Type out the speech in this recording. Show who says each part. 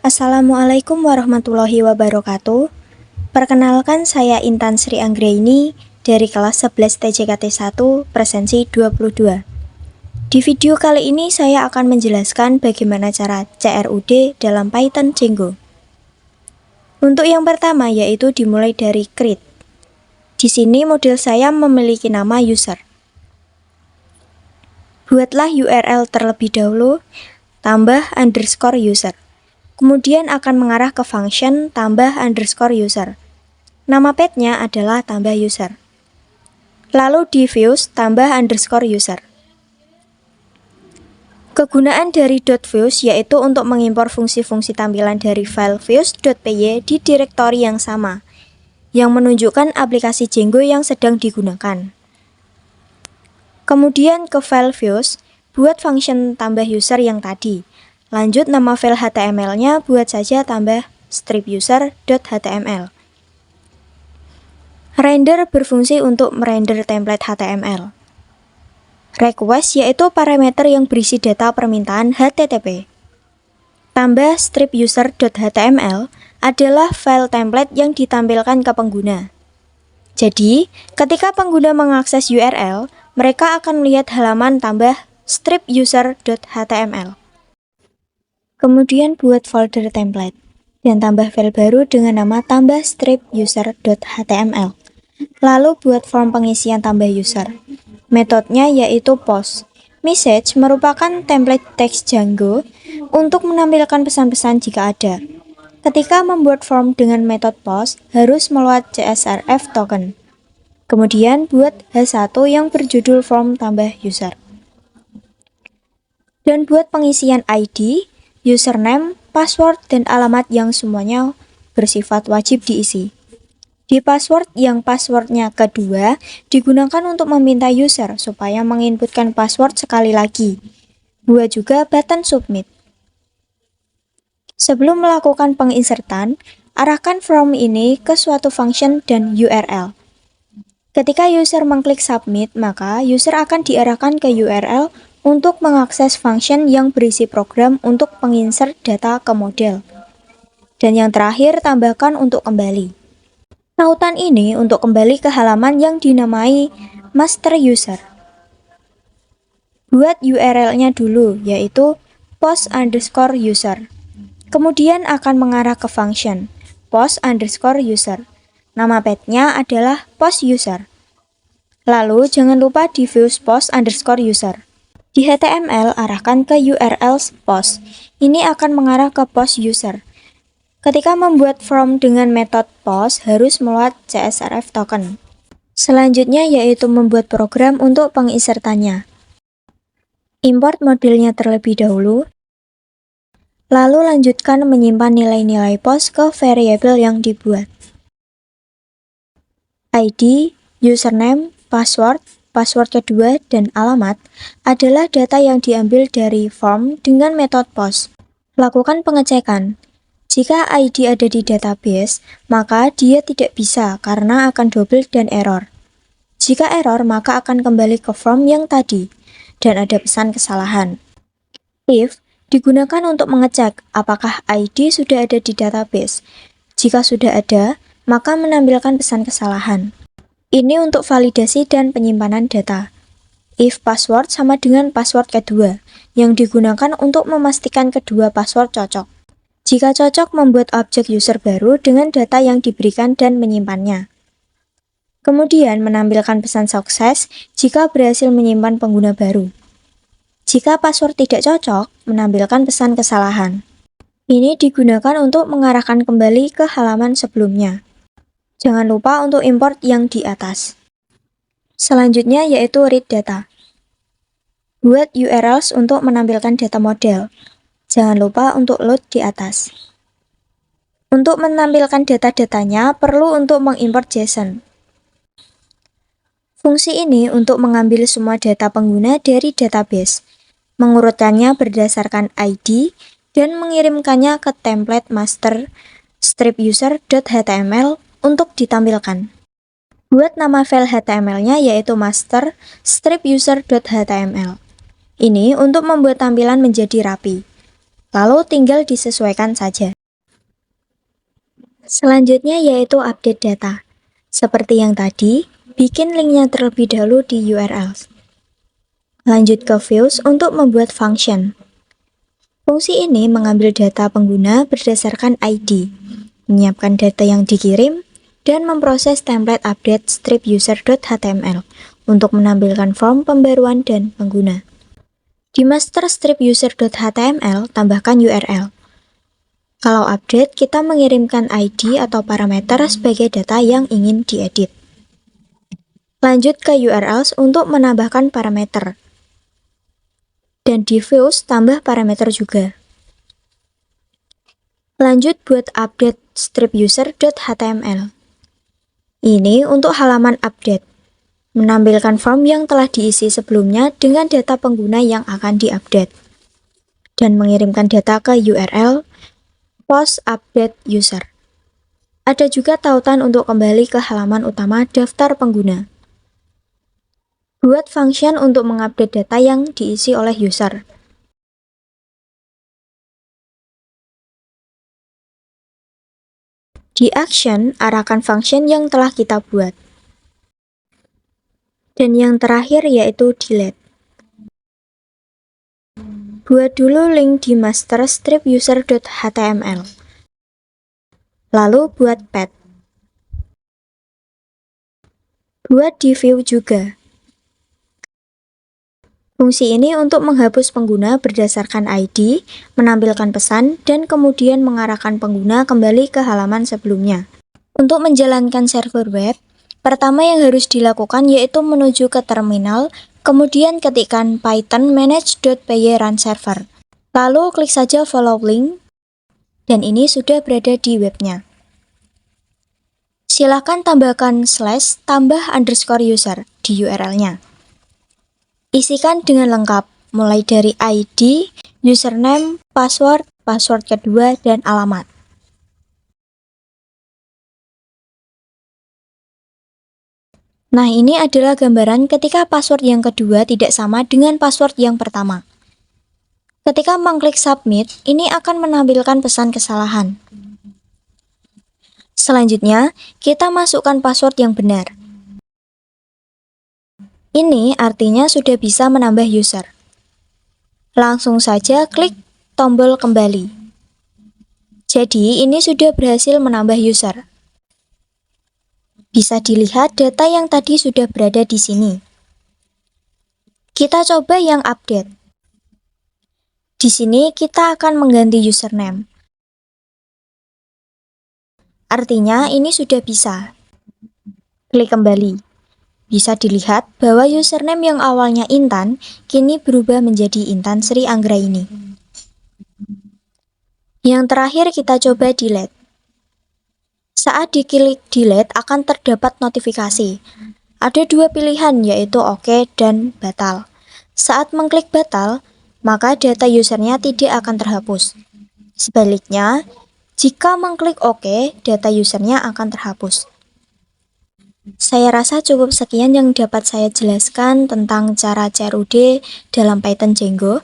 Speaker 1: Assalamualaikum warahmatullahi wabarakatuh. Perkenalkan, saya Intan Sri Anggraini dari kelas 11 TJKT 1 presensi 22. Di video kali ini saya akan menjelaskan bagaimana cara CRUD dalam Python Django. Untuk yang pertama yaitu dimulai dari create. Di sini model saya memiliki nama user. Buatlah URL terlebih dahulu, tambah underscore user. Kemudian akan mengarah ke function tambah underscore user. Nama path-nya adalah tambah user. Lalu di views tambah underscore user. Kegunaan dari .views yaitu untuk mengimpor fungsi-fungsi tampilan dari file views.py di direktori yang sama, yang menunjukkan aplikasi Django yang sedang digunakan. Kemudian ke file views, buat function tambah user yang tadi. Lanjut nama file HTML-nya buat saja tambah strip user.html. Render berfungsi untuk merender template HTML. Request yaitu parameter yang berisi data permintaan HTTP. Tambah strip user.html adalah file template yang ditampilkan ke pengguna. Jadi, ketika pengguna mengakses URL, mereka akan melihat halaman tambah strip user.html. Kemudian buat folder template dan tambah file baru dengan nama tambah strip user.html. Lalu buat form pengisian tambah user. Metodenya yaitu post. Message merupakan template teks Django untuk menampilkan pesan-pesan jika ada. Ketika membuat form dengan metode post, harus meload CSRF token. Kemudian buat H1 yang berjudul form tambah user. Dan buat pengisian ID, username, password, dan alamat yang semuanya bersifat wajib diisi. Di password yang passwordnya kedua digunakan untuk meminta user supaya menginputkan password sekali lagi. Buat juga button submit. Sebelum melakukan penginsertan, arahkan from ini ke suatu function dan URL. Ketika user mengklik submit, maka user akan diarahkan ke URL untuk mengakses function yang berisi program untuk penginsert data ke model. Dan yang terakhir, tambahkan untuk kembali. Tautan ini untuk kembali ke halaman yang dinamai master user. Buat URL-nya dulu, yaitu post underscore user. Kemudian akan mengarah ke function post underscore user. Nama path-nya adalah post user. Lalu jangan lupa di views post underscore user. Di HTML arahkan ke URL post. Ini akan mengarah ke post user. Ketika membuat form dengan metode post, harus meload CSRF token. Selanjutnya yaitu membuat program untuk penginsertannya. Import modelnya terlebih dahulu, lalu lanjutkan menyimpan nilai-nilai post ke variabel yang dibuat. ID, username, password, password kedua, dan alamat adalah data yang diambil dari form dengan metode post. Lakukan pengecekan. Jika ID ada di database, maka dia tidak bisa karena akan double dan error. Jika error, maka akan kembali ke form yang tadi, dan ada pesan kesalahan. If digunakan untuk mengecek apakah ID sudah ada di database. Jika sudah ada, maka menampilkan pesan kesalahan. Ini untuk validasi dan penyimpanan data. If password sama dengan password kedua, yang digunakan untuk memastikan kedua password cocok. Jika cocok, membuat objek user baru dengan data yang diberikan dan menyimpannya. Kemudian menampilkan pesan sukses jika berhasil menyimpan pengguna baru. Jika password tidak cocok, menampilkan pesan kesalahan. Ini digunakan untuk mengarahkan kembali ke halaman sebelumnya. Jangan lupa untuk import yang di atas. Selanjutnya yaitu read data. Buat URLs untuk menampilkan data model. Jangan lupa untuk load di atas. Untuk menampilkan data-datanya, perlu untuk mengimport JSON. Fungsi ini untuk mengambil semua data pengguna dari database, mengurutkannya berdasarkan ID, dan mengirimkannya ke template master strip user.html untuk ditampilkan. Buat nama file HTML-nya yaitu master strip user.html. Ini untuk membuat tampilan menjadi rapi. lalu tinggal disesuaikan saja. Selanjutnya yaitu update data. Seperti yang tadi, bikin linknya terlebih dahulu di URLs. Lanjut ke views untuk membuat function. Fungsi ini mengambil data pengguna berdasarkan ID, menyiapkan data yang dikirim, dan memproses template update strip user.html untuk menampilkan form pembaruan dan pengguna. Di master strip user.html, tambahkan URL. Kalau update, kita mengirimkan ID atau parameter sebagai data yang ingin diedit. Lanjut ke URLs untuk menambahkan parameter. Dan di views tambah parameter juga. Lanjut buat update strip user.html. Ini untuk halaman update, menampilkan form yang telah diisi sebelumnya dengan data pengguna yang akan diupdate, dan mengirimkan data ke URL post update user. Ada juga tautan untuk kembali ke halaman utama daftar pengguna. Buat function untuk mengupdate data yang diisi oleh user. Di action, arahkan function yang telah kita buat. Dan yang terakhir yaitu delete. Buat dulu link di master strip user.html. Lalu buat path. Buat di view juga. Fungsi ini untuk menghapus pengguna berdasarkan ID, menampilkan pesan, dan kemudian mengarahkan pengguna kembali ke halaman sebelumnya. Untuk menjalankan server web, pertama yang harus dilakukan yaitu menuju ke terminal, kemudian ketikkan python manage.py run server. Lalu klik saja follow link, dan ini sudah berada di webnya. Silakan tambahkan / tambah underscore user di URL-nya. Isikan dengan lengkap, mulai dari ID, username, password, password kedua, dan alamat. Nah, ini adalah gambaran ketika password yang kedua tidak sama dengan password yang pertama. Ketika mengklik submit, ini akan menampilkan pesan kesalahan. Selanjutnya, kita masukkan password yang benar. Ini artinya sudah bisa menambah user. Langsung saja klik tombol kembali. Jadi, ini sudah berhasil menambah user. Bisa dilihat data yang tadi sudah berada di sini. Kita coba yang update. Di sini kita akan mengganti username. Artinya ini sudah bisa. Klik kembali. Bisa dilihat bahwa username yang awalnya Intan, kini berubah menjadi Intan Sri Anggraini. Yang terakhir kita coba delete. Saat diklik delete akan terdapat notifikasi. Ada dua pilihan yaitu OK dan batal. Saat mengklik batal, maka data usernya tidak akan terhapus. Sebaliknya, jika mengklik OK, data usernya akan terhapus. Saya rasa cukup sekian yang dapat saya jelaskan tentang cara CRUD dalam Python Django.